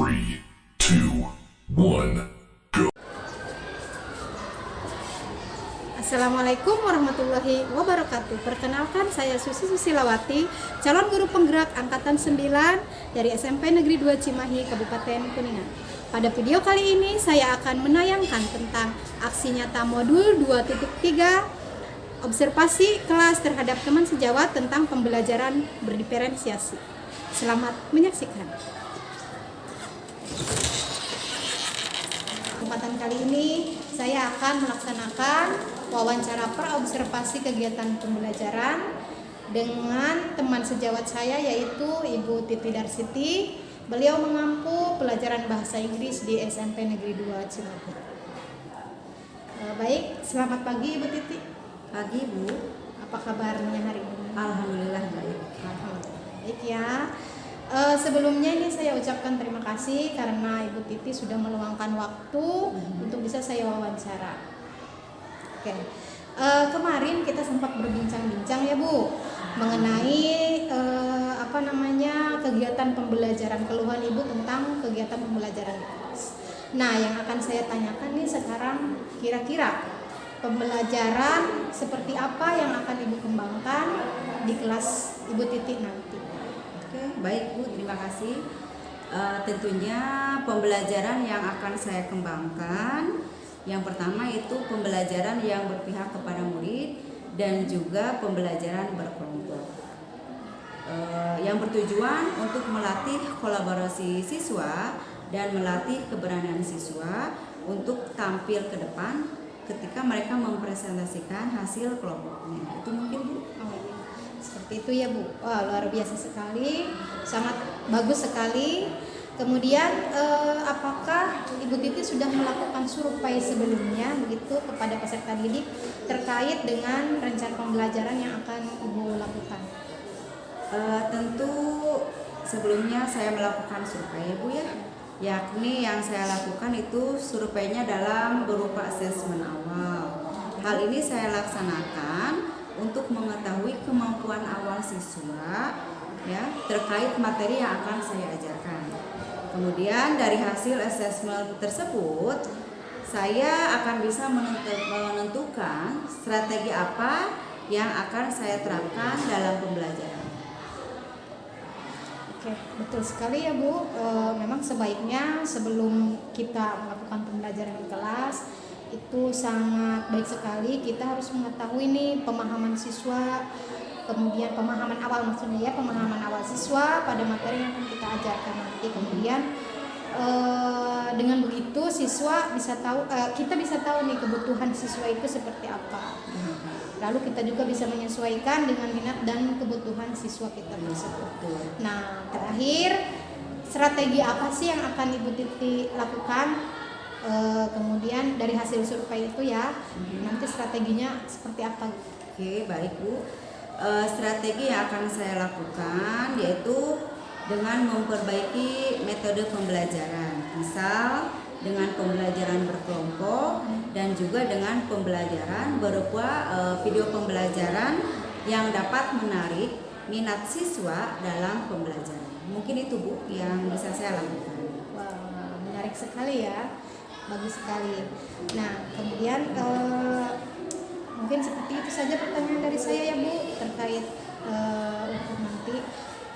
3, 2, 1. Assalamualaikum warahmatullahi wabarakatuh. Perkenalkan, saya Susi Susilawati, calon guru penggerak angkatan 9 dari SMP Negeri 2 Cimahi, Kabupaten Kuningan. Pada video kali ini saya akan menayangkan tentang aksi nyata modul 2.3 observasi kelas terhadap teman sejawat tentang pembelajaran berdiferensiasi. Selamat menyaksikan. Kesempatan kali ini saya akan melaksanakan wawancara praobservasi kegiatan pembelajaran dengan teman sejawat saya, yaitu Ibu Titi Darsiti. Beliau mengampu pelajaran bahasa Inggris di SMP Negeri 2 Cimahi. Baik, selamat pagi Ibu Titi. Pagi Bu. Apa kabarnya hari ini? Alhamdulillah baik. Alhamdulillah baik ya. Sebelumnya ini saya ucapkan terima kasih karena Ibu Titi sudah meluangkan waktu untuk bisa saya wawancara. Oke. Kemarin kita sempat berbincang-bincang ya Bu mengenai kegiatan pembelajaran, keluhan Ibu tentang kegiatan pembelajaran di kelas. Nah, yang akan saya tanyakan nih sekarang, kira-kira pembelajaran seperti apa yang akan Ibu kembangkan di kelas Ibu Titi nanti? Oke, baik Bu, terima kasih. Tentunya pembelajaran yang akan saya kembangkan, yang pertama itu pembelajaran yang berpihak kepada murid dan juga pembelajaran berkelompok. Yang bertujuan untuk melatih kolaborasi siswa dan melatih keberanian siswa untuk tampil ke depan ketika mereka mempresentasikan hasil kelompoknya. Itu mungkin Bu. Oh, iya. Seperti itu ya Bu. Wah, luar biasa sekali, sangat bagus sekali. Kemudian apakah Ibu Titi sudah melakukan survei sebelumnya begitu kepada peserta didik terkait dengan rencana pembelajaran yang akan Ibu lakukan? Tentu sebelumnya saya melakukan survei ya Bu ya, yakni yang saya lakukan itu surveinya dalam berupa asesmen awal. Hal ini saya laksanakan untuk mengetahui kemampuan awal siswa ya terkait materi yang akan saya ajarkan. Kemudian dari hasil asesmen tersebut saya akan bisa menentukan strategi apa yang akan saya terapkan dalam pembelajaran. Oke, betul sekali ya Bu. Memang sebaiknya sebelum kita melakukan pembelajaran di kelas itu sangat baik sekali kita harus mengetahui nih pemahaman siswa, kemudian pemahaman awal maksudnya ya, pemahaman awal siswa pada materi yang akan kita ajarkan nanti. Kemudian dengan begitu siswa bisa tahu, kita bisa tahu nih kebutuhan siswa itu seperti apa. Lalu kita juga bisa menyesuaikan dengan minat dan kebutuhan siswa kita tersebut. Nah, terakhir, strategi apa sih yang akan Ibu Titi lakukan? Kemudian dari hasil survei itu ya, nanti strateginya seperti apa? Oke, baik Bu. Strategi yang akan saya lakukan yaitu dengan memperbaiki metode pembelajaran, misal dengan pembelajaran berkelompok dan juga dengan pembelajaran berupa video pembelajaran yang dapat menarik minat siswa dalam pembelajaran. Mungkin itu Bu yang bisa saya lakukan. Wah, menarik sekali ya, bagus sekali. Nah, kemudian mungkin seperti itu saja pertanyaan dari saya ya Bu terkait untuk nanti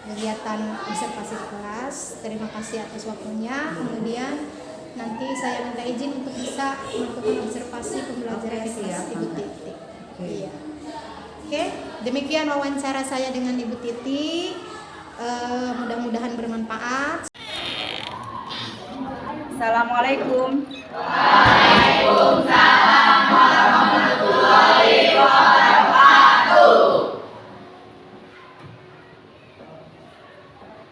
kegiatan observasi kelas. Terima kasih atas waktunya. Kemudian nanti saya minta izin untuk bisa melakukan observasi pembelajaran di kelas Ibu Titi. Iya. Oke, demikian wawancara saya dengan Ibu Titi. Mudah-mudahan bermanfaat. Assalamualaikum. Waalaikumsalam warahmatullahi wabarakatuh.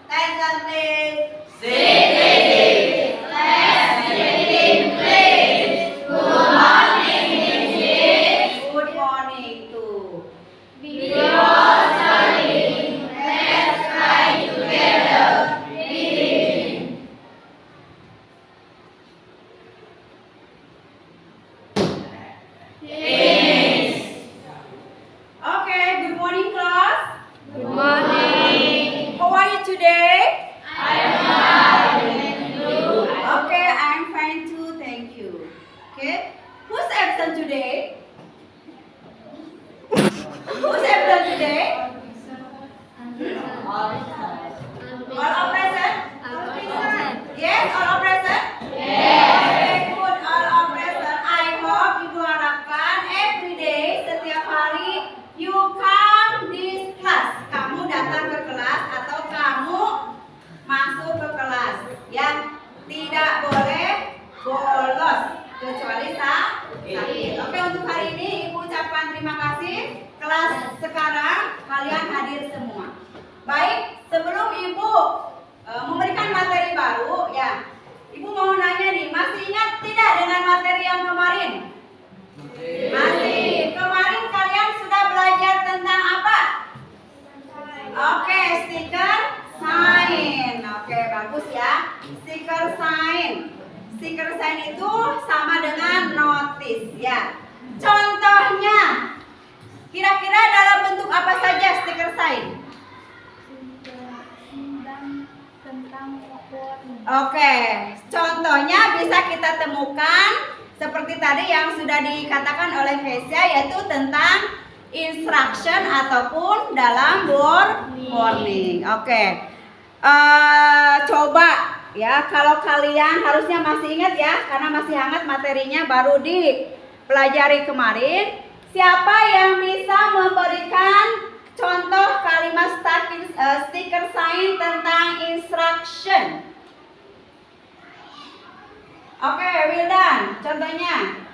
Attention please. Let's begin please. Good morning English. Good morning too. Before studying, let's try together. Begin. How are you today? I am fine. Okay. Who's absent today? Who's absent today? All are present? Yes, all are present? Yes. Good, all are present. I hope Ibu harapkan every day, setiap hari, you come this class. Kamu datang ke kelas atau kamu masuk ke kelas. Ya, tidak boleh bolos kecuali sakit. Oke, untuk hari ini Ibu ucapkan terima kasih. Kelas sekarang kalian hadir semua. Baik, sebelum Ibu memberikan materi baru, ya, Ibu mau nanya nih, masih ingat tidak dengan materi yang kemarin? Masih. Kemarin kalian sudah belajar tentang apa? Oke, stiker sign. Oke, bagus ya. Stiker sign. Stiker sign itu sama dengan notice, ya. Contohnya, kira-kira dalam bentuk apa saja stiker sign? Oke, contohnya bisa kita temukan seperti tadi yang sudah dikatakan oleh Kesia, yaitu tentang instruction ataupun dalam warning. Oke, coba ya, kalau kalian harusnya masih ingat ya, karena masih hangat materinya, baru dipelajari kemarin. Siapa yang bisa memberikan contoh kalimat stiker sign tentang instruction? Oke, Wildan, contohnya.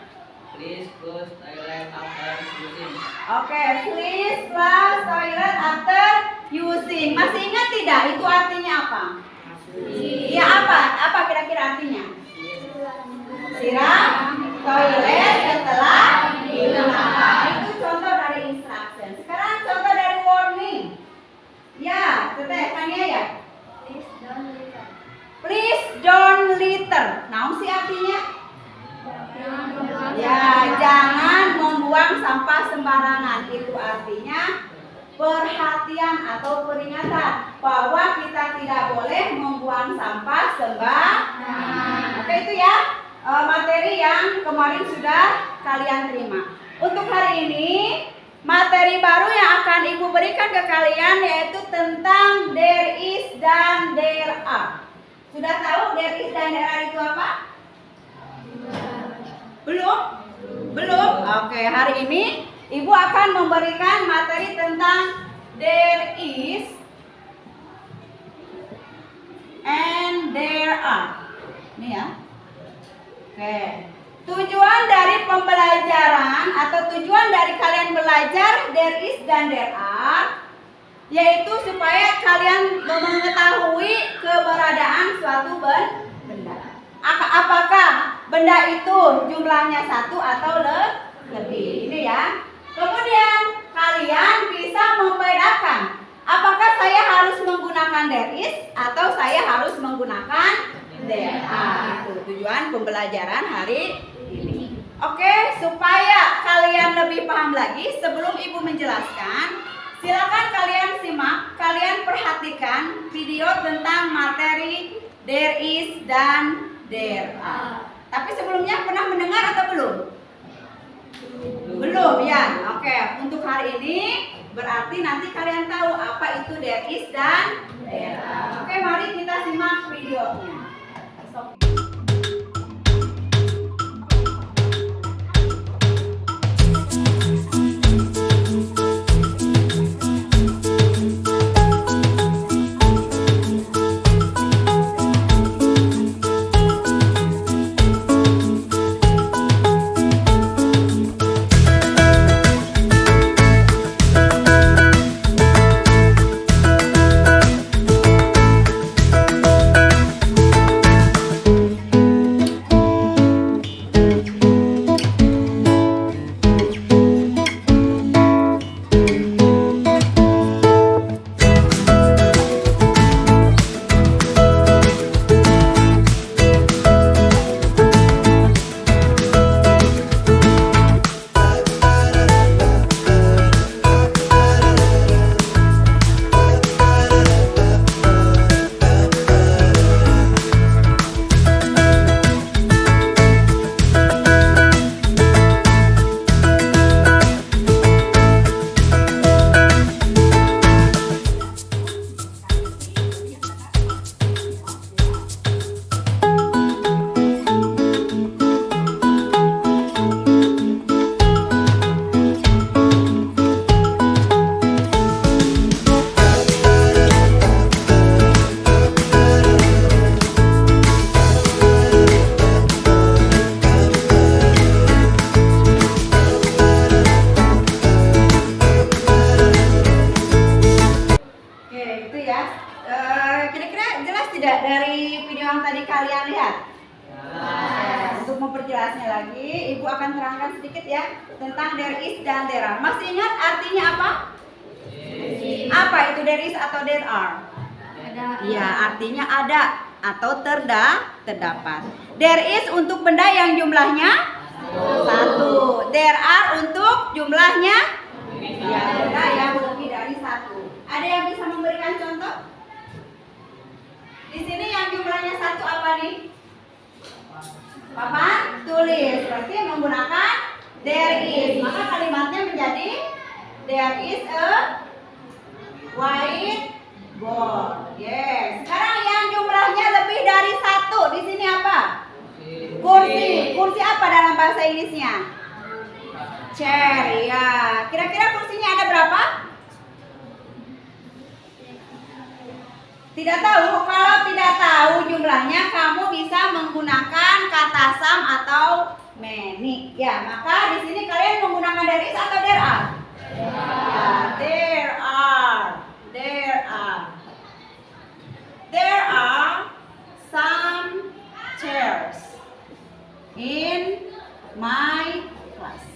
Please flush toilet after using. Oke, please flush toilet after using. Masih ingat tidak? Itu artinya apa? Iya, apa kira-kira artinya? Siram toilet setelah digunakan. Itu contoh dari instruction. Sekarang contoh dari warning. Ya, Teteh, Kania ya. Please don't litter. Nah, sih artinya? Ya, jangan membuang sampah sembarangan. Itu artinya perhatian atau peringatan bahwa kita tidak boleh membuang sampah sembarangan. Oke, itu ya materi yang kemarin sudah kalian terima. Untuk hari ini, materi baru yang akan Ibu berikan ke kalian yaitu tentang there is dan there are. Sudah tahu there is dan there are itu apa? Belum? Belum? Oke, hari ini Ibu akan memberikan materi tentang there is and there are. Ini ya. Oke. Tujuan dari pembelajaran atau tujuan dari kalian belajar there is dan there are yaitu supaya kalian mengetahui keberadaan suatu benda. Apakah benda itu jumlahnya satu atau lebih? Ini ya. Kemudian kalian bisa membedakan apakah saya harus menggunakan there is atau saya harus menggunakan there are. Itu tujuan pembelajaran hari ini. Oke, supaya kalian lebih paham lagi, sebelum Ibu menjelaskan, silakan kalian simak, kalian perhatikan video tentang materi there is dan there are. Tapi sebelumnya pernah mendengar atau belum? Belum ya. Oke, untuk hari ini berarti nanti kalian tahu apa itu there is dan there are. Oke, mari kita simak videonya. sekali lagi Ibu akan terangkan sedikit ya tentang there is dan there are. Masih ingat artinya apa? Apa itu there is atau there are? Ya, artinya ada atau terdapat. There is untuk benda yang jumlahnya satu. There are untuk jumlahnya ya benda yang lebih dari satu. Ada yang bisa memberikan contoh? Di sini yang jumlahnya satu apa nih? Papan tulis. Berarti menggunakan there is. Maka kalimatnya menjadi there is a whiteboard. Yes. Sekarang yang jumlahnya lebih dari satu. Di sini apa? Kursi. Kursi apa dalam bahasa Inggrisnya? Chair. Ya. Kira-kira kursinya ada berapa? Tidak tahu. Kalau tidak tahu jumlahnya, kamu bisa menggunakan kata some atau many. Ya, maka di sini kalian menggunakan there is atau there are? Ya, there are. There are. There are some chairs in my class.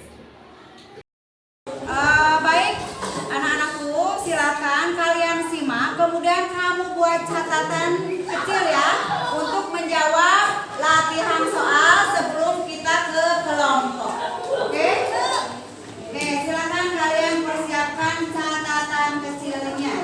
Baik, anak-anakku, silakan kalian simak. Kemudian kamu buat catatan kecil ya untuk menjawab latihan soal sebelum kita ke kelompok. Oke? Oke, silakan kalian persiapkan catatan kecilnya.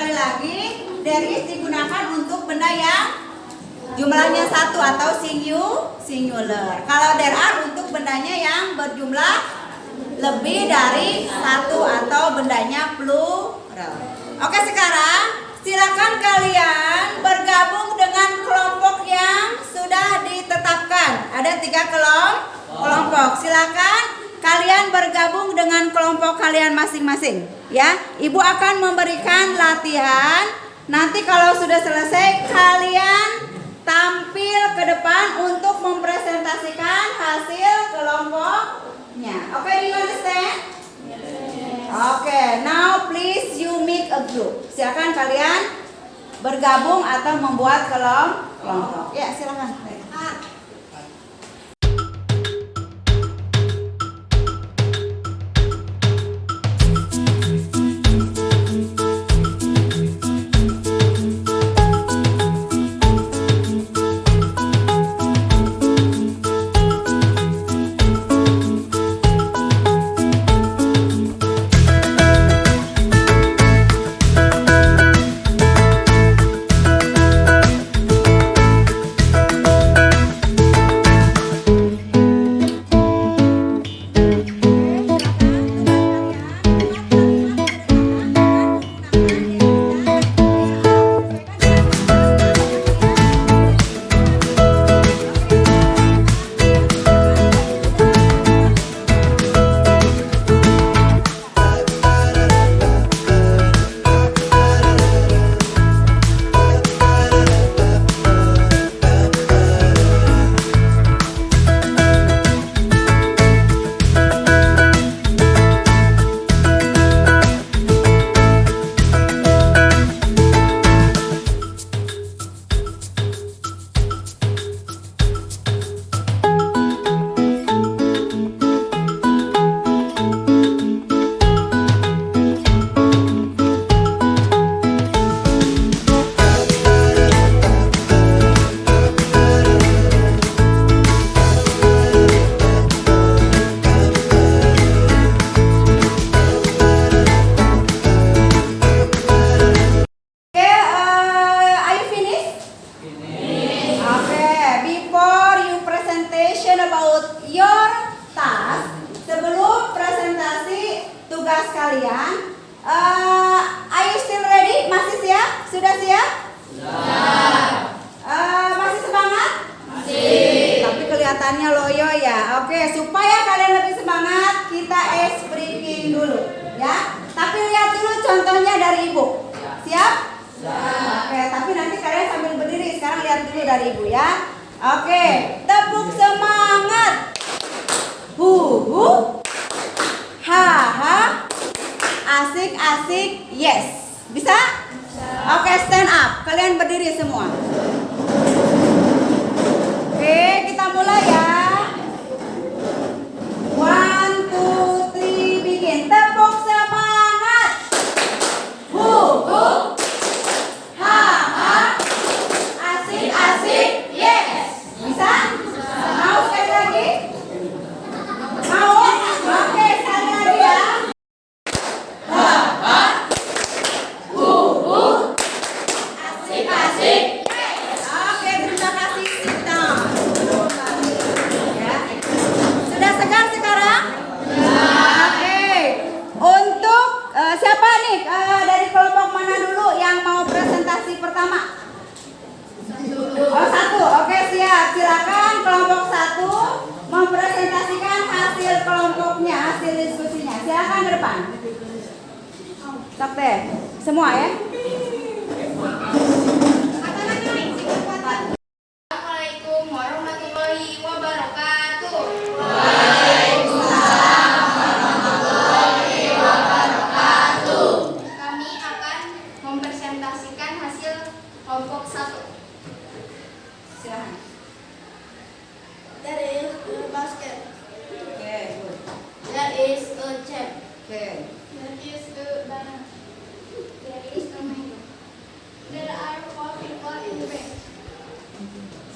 sekali lagi, there is digunakan untuk benda yang jumlahnya satu atau singular. Kalau there are untuk bendanya yang berjumlah lebih dari satu atau bendanya plural. Oke, sekarang silakan kalian bergabung dengan kelompok yang sudah ditetapkan. Ada 3 kelompok. Silakan kalian bergabung dengan kelompok kalian masing-masing. Ya, Ibu akan memberikan latihan. Nanti kalau sudah selesai, kalian tampil ke depan untuk mempresentasikan hasil kelompoknya. Oke, do you understand? Oke, now please you make a group. Silakan kalian bergabung atau membuat kelompok. Ya, silakan. Kalian, are you still ready? Masih siap? Sudah siap? Masih semangat? Masih. Tapi kelihatannya loyo ya. Oke, supaya kalian lebih semangat, kita ice breaking dulu, ya. Tapi lihat dulu contohnya dari Ibu. Siap? Oke, tapi nanti kalian sambil berdiri. Sekarang lihat dulu dari Ibu ya. Oke, tepuk semangat. Ha ha. Asik-asik, yes. Bisa? Oke, stand up. Kalian berdiri semua. Oke, kita mulai ya. 1, 2, 3, begin. Tepuk semangat. Ha ha. Asik-asik, yes. Bisa? Mau sekali lagi? Mau? Oke, sekali lagi ya. Silakan kelompok 1 mempresentasikan hasil kelompoknya, hasil diskusinya. Silakan ke depan. Sok deh, semua ya. Assalamualaikum warahmatullahi wabarakatuh. Kami akan mempresentasikan hasil kelompok 1. Silakan. There is a basket. Oke, good. There is a chair. Oke. There is a banana. There is a mango. There are 4 people in the bed.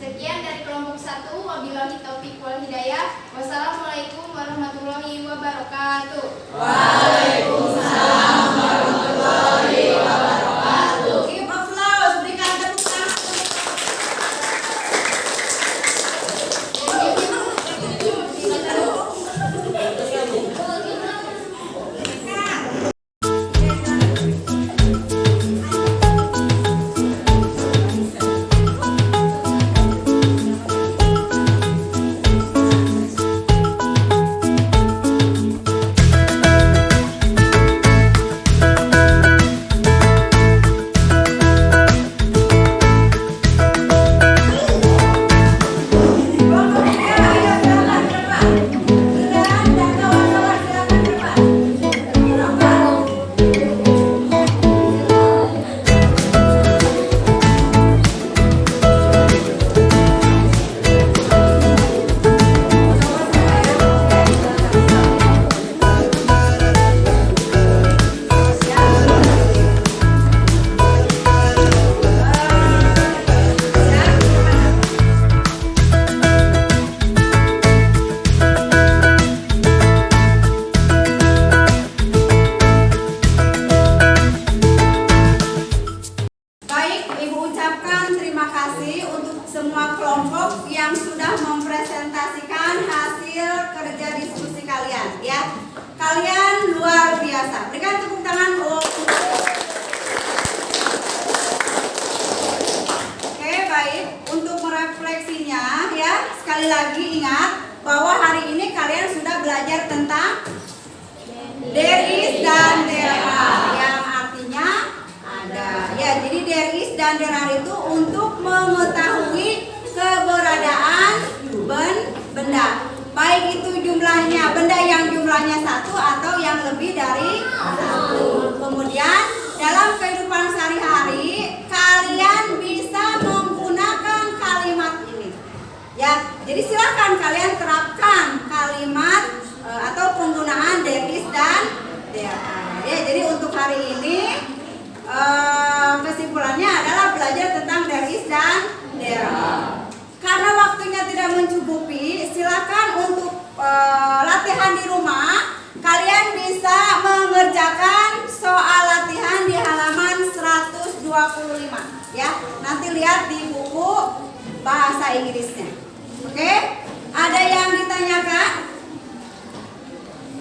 Sekian dari kelompok 1. Wabillahi taufiq wal hidayah. Wassalamualaikum warahmatullahi wabarakatuh. Waalaikumsalam warahmatullahi wabarakatuh. dan DER itu untuk mengetahui keberadaan benda, baik itu jumlahnya benda yang jumlahnya satu atau yang lebih dari satu. Kemudian dalam kehidupan sehari-hari kalian bisa menggunakan kalimat ini, ya. Jadi silakan kalian terapkan kalimat atau penggunaan there is dan there are. Ya, jadi untuk hari ini kesimpulannya adalah belajar tentang there is dan there are. Karena waktunya tidak mencukupi, silakan untuk latihan di rumah kalian bisa mengerjakan soal latihan di halaman 125 ya. Nanti lihat di buku bahasa Inggrisnya. Oke? Ada yang ditanyakan?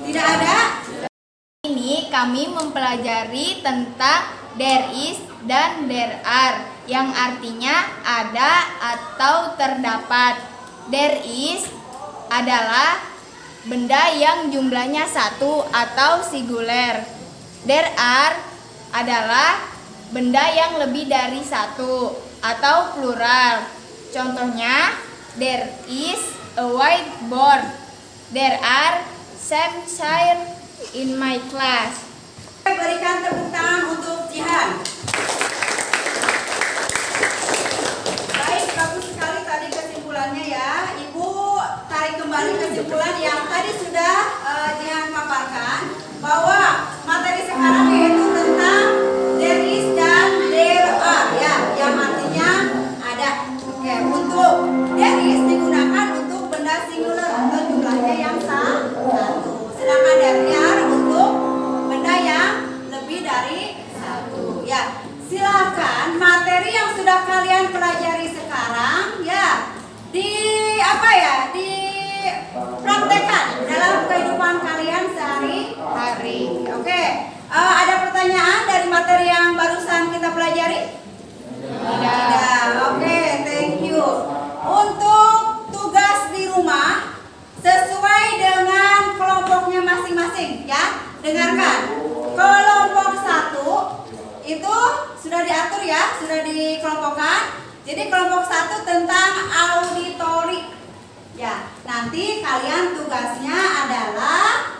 Tidak ada? Ini kami mempelajari tentang there is dan there are yang artinya ada atau terdapat. There is adalah benda yang jumlahnya satu atau singular. There are adalah benda yang lebih dari satu atau plural. Contohnya, there is a whiteboard. There are some chairs in my class. Berikan tepuk tangan untuk Jihan. Baik, bagus sekali tadi kesimpulannya ya. Ibu tarik kembali kesimpulan yang tadi sudah Jihan paparkan, bahwa materi sekarang yaitu tentang there is dan there are ya, yang artinya ada. Oke, untuk there is digunakan untuk benda singular atau jumlahnya yang satu. Sedangkan there are untuk benda yang lebih dari satu ya. Silakan materi yang sudah kalian pelajari sekarang ya dipraktekkan dalam kehidupan kalian sehari-hari. Oke, ada pertanyaan dari materi yang barusan kita pelajari? Tidak. Oke, thank you. Untuk tugas di rumah sesuai dengan kelompoknya masing-masing ya. Dengarkan. Kelompok 1 itu sudah diatur ya, sudah dikelompokkan. Jadi kelompok 1 tentang auditori. Ya, nanti kalian tugasnya adalah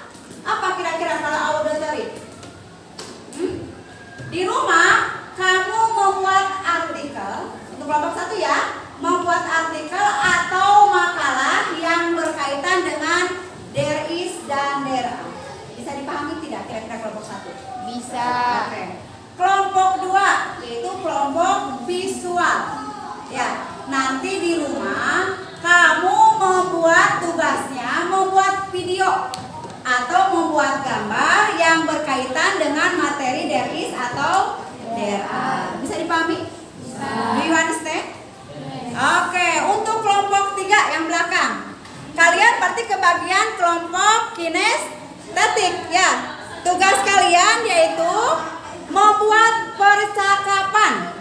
apa kira-kira kalau auditori? Di rumah kamu membuat artikel untuk kelompok 1 ya, membuat artikel atau makalah yang berkaitan dengan there is dan there are. Bisa dipahami tidak kira-kira kelompok 1? Bisa. Oke. Kelompok 2 yaitu kelompok visual. Ya, nanti di rumah kamu membuat tugasnya membuat video atau membuat gambar yang berkaitan dengan materi there is atau there are. Bisa dipahami? Bisa. Do you understand? Oke, untuk kelompok 3 yang belakang. Kalian berarti ke bagian kelompok kinestetik ya. Tugas kalian yaitu membuat percakapan.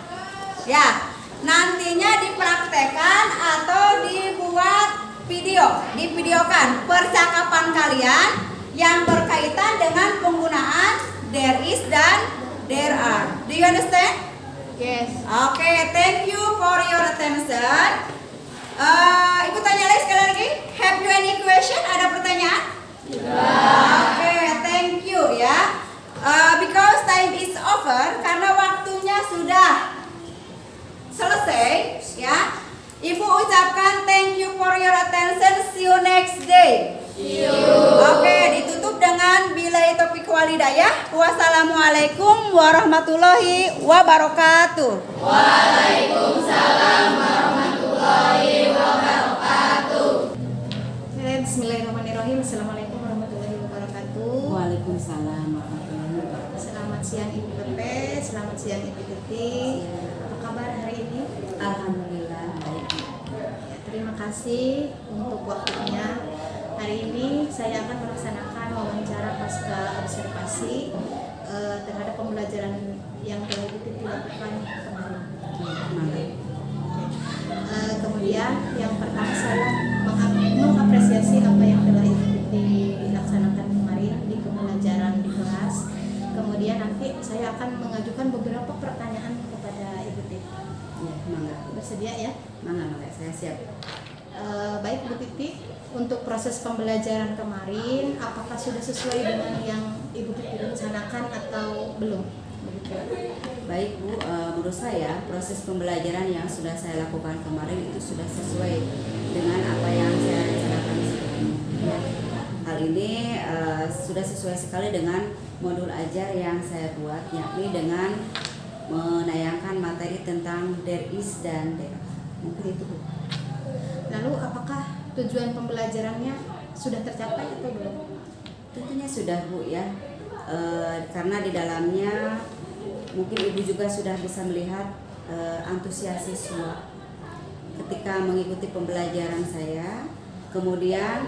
Ya, nantinya dipraktekkan atau dibuat video, divideokan percakapan kalian yang berkaitan dengan penggunaan there is dan there are. Do you understand? Yes. Oke, thank you for your attention. Ibu tanya lagi sekali lagi. Have you any question? Ada pertanyaan? Oke, thank you ya. Because time is over, karena waktunya sudah selesai ya. Ibu ucapkan thank you for your attention. See you next day. See you. Oke, ditutup dengan billahi taufiq wal hidayah. Wassalamualaikum warahmatullahi wabarakatuh. Waalaikumsalam warahmatullahi wabarakatuh. Bismillahirrahmanirrahim. Assalamualaikum warahmatullahi wabarakatuh. Waalaikumsalam warahmatullahi wabarakatuh. Selamat siang Ibu Pepe, selamat siang Ibu Titi. Apa kabar hari ini? Alhamdulillah baik. Ya, terima kasih untuk waktunya. Hari ini saya akan melaksanakan wawancara pasca observasi terhadap pembelajaran yang telah Ibu Titi lakukan kemarin. Kemudian yang pertama saya mengapresiasi apa yang telah Ibu Titi laksanakan kemarin di pembelajaran di kelas. Kemudian nanti nanti saya akan mengajukan beberapa pertanyaan kepada Ibu Titi. Ya, mangga. Bersedia ya? Mangga, saya siap. Baik Bu Titi, untuk proses pembelajaran kemarin apakah sudah sesuai dengan yang Ibu Titi rencanakan atau belum? Begitu. Baik Bu, menurut saya proses pembelajaran yang sudah saya lakukan kemarin itu sudah sesuai dengan apa yang saya rencanakan sebelumnya. Hal ini sudah sesuai sekali dengan modul ajar yang saya buat, yakni dengan menayangkan materi tentang there is dan there are. Mungkin itu Bu. Lalu apakah tujuan pembelajarannya sudah tercapai atau belum? Tentunya sudah Bu ya, karena di dalamnya mungkin Ibu juga sudah bisa melihat antusias siswa ketika mengikuti pembelajaran saya, kemudian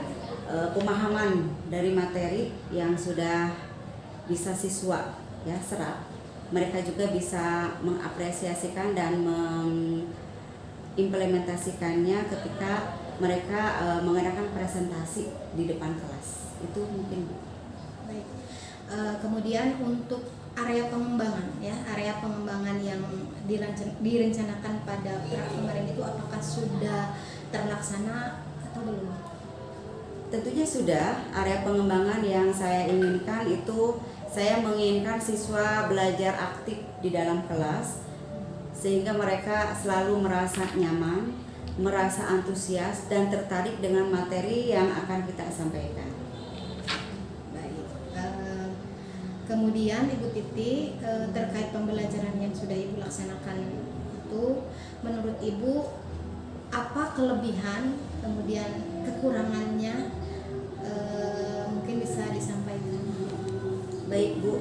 pemahaman dari materi yang sudah bisa siswa ya serap. Mereka juga bisa mengapresiasikan dan mengimplementasikannya ketika mereka mengadakan presentasi di depan kelas. Itu mungkin Bu. Baik. Kemudian untuk area pengembangan ya, area pengembangan yang direncanakan pada kemarin itu apakah sudah terlaksana atau belum? Tentunya sudah. Area pengembangan yang saya inginkan itu saya menginginkan siswa belajar aktif di dalam kelas sehingga mereka selalu merasa nyaman, merasa antusias dan tertarik dengan materi yang akan kita sampaikan. Baik. Kemudian Ibu Titi terkait pembelajaran yang sudah Ibu laksanakan itu, menurut Ibu apa kelebihan kemudian kekurangannya, mungkin bisa disampaikan. Baik Bu,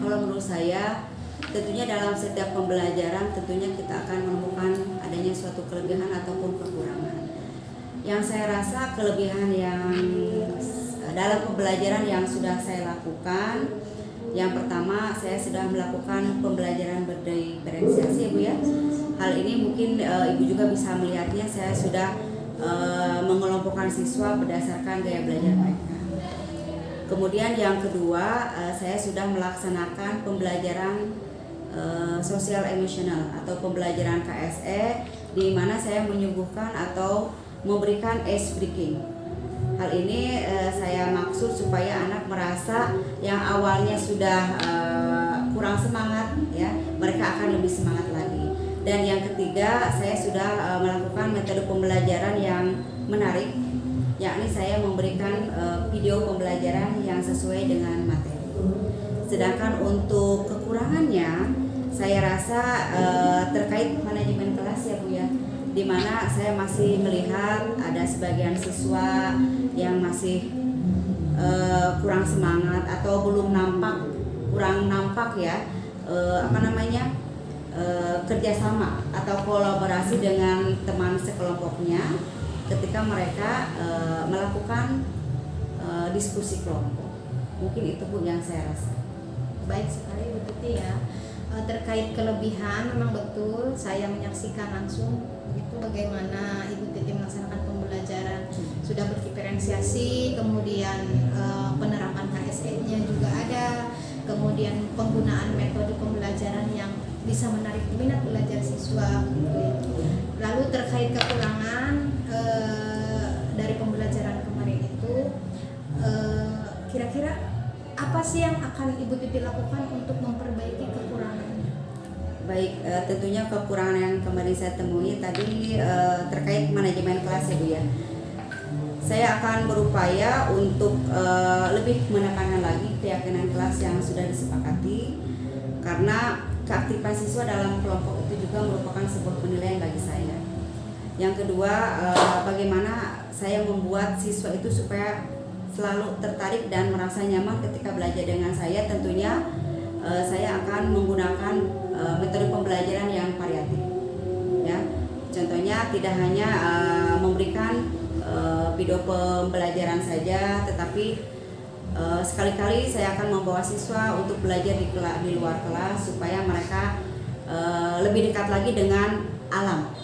kalau menurut saya tentunya dalam setiap pembelajaran tentunya kita akan menemukan adanya suatu kelebihan ataupun kekurangan. Yang saya rasa kelebihan yang dalam pembelajaran yang sudah saya lakukan, yang pertama saya sudah melakukan pembelajaran berdiferensiasi Bu ya. Hal ini mungkin Ibu juga bisa melihatnya, saya sudah mengelompokkan siswa berdasarkan gaya belajar mereka. Kemudian yang kedua, saya sudah melaksanakan pembelajaran sosial emosional atau pembelajaran KSE, di mana saya menyuguhkan atau memberikan ice breaking. Hal ini saya maksud supaya anak merasa yang awalnya sudah kurang semangat ya, mereka akan lebih semangat lagi. Dan yang ketiga, saya sudah melakukan metode pembelajaran yang menarik, yakni saya memberikan video pembelajaran yang sesuai dengan materi. Sedangkan untuk kekurangannya, saya rasa terkait manajemen kelas ya Bu ya, di mana saya masih melihat ada sebagian siswa yang masih kurang semangat atau belum kurang nampak ya, kerjasama atau kolaborasi dengan teman sekelompoknya ketika mereka melakukan diskusi kelompok. Mungkin itu Bu yang saya rasa. Baik sekali Bu Titi ya. Terkait kelebihan memang betul saya menyaksikan langsung begitu bagaimana Ibu Titi melaksanakan pembelajaran, sudah berdiferensiasi, kemudian penerapan KSE-nya juga ada, kemudian penggunaan metode pembelajaran yang bisa menarik minat belajar siswa. Lalu terkait kekurangan dari pembelajaran kemarin itu, kira-kira apa sih yang akan Ibu Titi lakukan untuk memperbaiki kekurangannya? Baik, tentunya kekurangan yang kemarin saya temui tadi terkait manajemen kelas ya Bu ya. Saya akan berupaya untuk lebih menekankan lagi keyakinan kelas yang sudah disepakati, karena keaktifan siswa dalam kelompok itu juga merupakan sebuah penilaian bagi saya. Yang kedua, bagaimana saya membuat siswa itu supaya selalu tertarik dan merasa nyaman ketika belajar dengan saya. Tentunya saya akan menggunakan metode pembelajaran yang variatif ya. Contohnya tidak hanya memberikan video pembelajaran saja, tetapi sekali-kali saya akan membawa siswa untuk belajar di luar kelas supaya mereka lebih dekat lagi dengan alam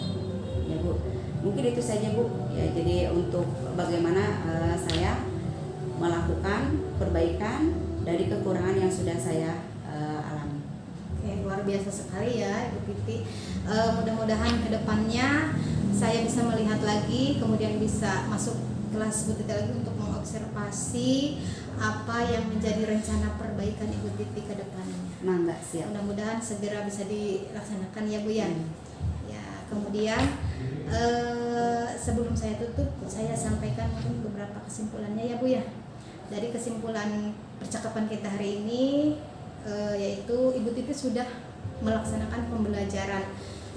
ya Bu. Mungkin itu saja Bu ya. Jadi untuk bagaimana saya melakukan perbaikan dari kekurangan yang sudah saya alami. luar biasa sekali ya Ibu Titi. Mudah-mudahan kedepannya saya bisa melihat lagi, kemudian bisa masuk kelas Ibu Titi lagi untuk mengobservasi apa yang menjadi rencana perbaikan Ibu Titi ke depannya. Mangga, siap. Mudah-mudahan segera bisa dilaksanakan ya Bu ya. Ya, kemudian sebelum saya tutup, saya sampaikan mungkin beberapa kesimpulannya ya Bu ya. Dari kesimpulan percakapan kita hari ini, yaitu Ibu Titi sudah melaksanakan pembelajaran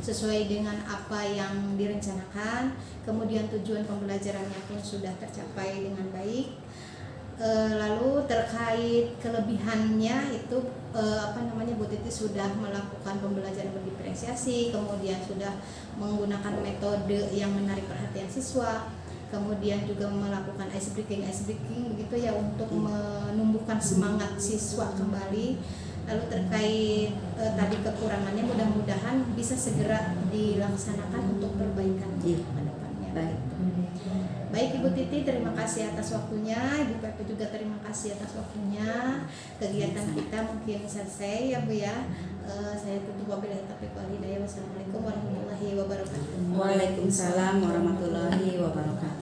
sesuai dengan apa yang direncanakan, kemudian tujuan pembelajarannya pun sudah tercapai dengan baik. Lalu terkait kelebihannya itu Bu Titi sudah melakukan pembelajaran berdiferensiasi, kemudian sudah menggunakan metode yang menarik perhatian siswa, kemudian juga melakukan ice breaking begitu ya untuk menumbuhkan semangat siswa kembali. Lalu terkait tadi kekurangannya mudah-mudahan bisa segera dilaksanakan untuk perbaikan ke depannya. Baik Ibu Titi, terima kasih atas waktunya. Ibu Pepe juga terima kasih atas waktunya. Kegiatan kita mungkin selesai ya Bu ya. Saya tutup, wabillahi taufiq wal hidayah. Wassalamualaikum warahmatullahi wabarakatuh. Waalaikumsalam warahmatullahi wabarakatuh.